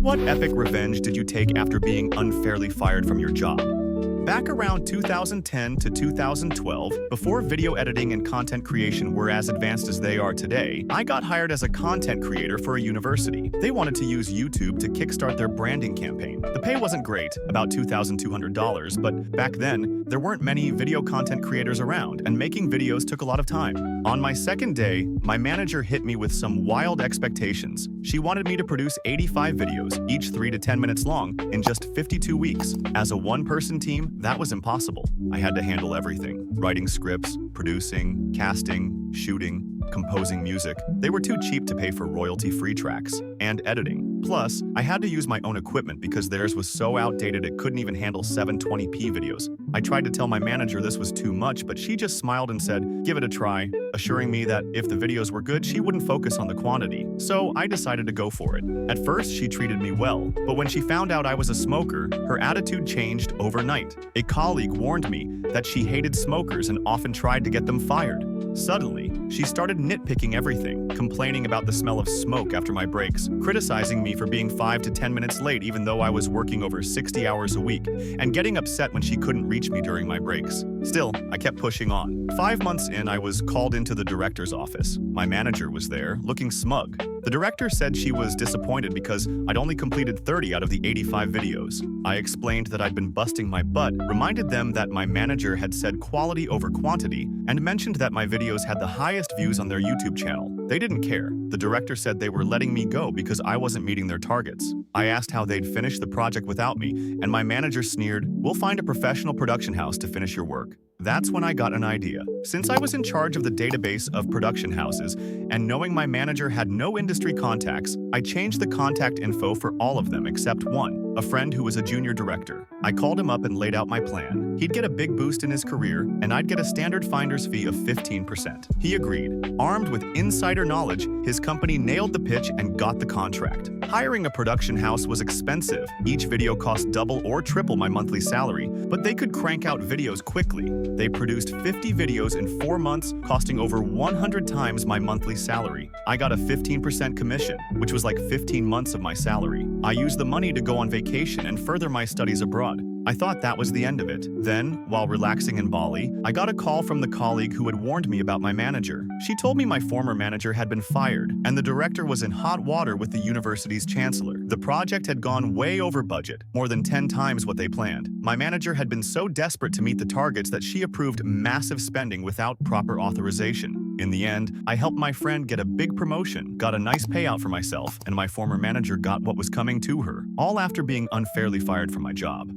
What epic revenge did you take after being unfairly fired from your job? Back around 2010 to 2012, before video editing and content creation were as advanced as they are today, I got hired as a content creator for a university. They wanted to use YouTube to kickstart their branding campaign. The pay wasn't great, about $2,200, but back then, there weren't many video content creators around, and making videos took a lot of time. On my second day, my manager hit me with some wild expectations. She wanted me to produce 85 videos, each 3 to 10 minutes long, in just 52 weeks. As a one-person team, that was impossible. I had to handle everything: writing scripts, producing, casting, shooting, composing music. They were too cheap to pay for royalty-free tracks, and editing. Plus, I had to use my own equipment because theirs was so outdated it couldn't even handle 720p videos. I tried to tell my manager this was too much, but she just smiled and said, "Give it a try," assuring me that if the videos were good, she wouldn't focus on the quantity. So I decided to go for it. At first, she treated me well, but when she found out I was a smoker, her attitude changed overnight. A colleague warned me that she hated smokers and often tried to get them fired. Suddenly, she started nitpicking everything, complaining about the smell of smoke after my breaks, criticizing me for being 5 to 10 minutes late even though I was working over 60 hours a week, and getting upset when she couldn't reach me during my breaks. Still, I kept pushing on. 5 months in, I was called into the director's office. My manager was there, looking smug. The director said she was disappointed because I'd only completed 30 out of the 85 videos. I explained that I'd been busting my butt, reminded them that my manager had said quality over quantity, and mentioned that my videos had the highest views on their YouTube channel. They didn't care. The director said they were letting me go because I wasn't meeting their targets. I asked how they'd finish the project without me, and my manager sneered, "We'll find a professional production house to finish your work." That's when I got an idea. Since I was in charge of the database of production houses, and knowing my manager had no industry contacts, I changed the contact info for all of them except one, a friend who was a junior director. I called him up and laid out my plan. He'd get a big boost in his career, and I'd get a standard finder's fee of 15%. He agreed. Armed with insider knowledge, his company nailed the pitch and got the contract. Hiring a production house was expensive. Each video cost double or triple my monthly salary, but they could crank out videos quickly. They produced 50 videos in 4 months, costing over 100 times my monthly salary. I got a 15% commission, which was like 15 months of my salary. I used the money to go on vacation and further my studies abroad. I thought that was the end of it. Then, while relaxing in Bali, I got a call from the colleague who had warned me about my manager. She told me my former manager had been fired, and the director was in hot water with the university's chancellor. The project had gone way over budget, more than 10 times what they planned. My manager had been so desperate to meet the targets that she approved massive spending without proper authorization. In the end, I helped my friend get a big promotion, got a nice payout for myself, and my former manager got what was coming to her, all after being unfairly fired from my job.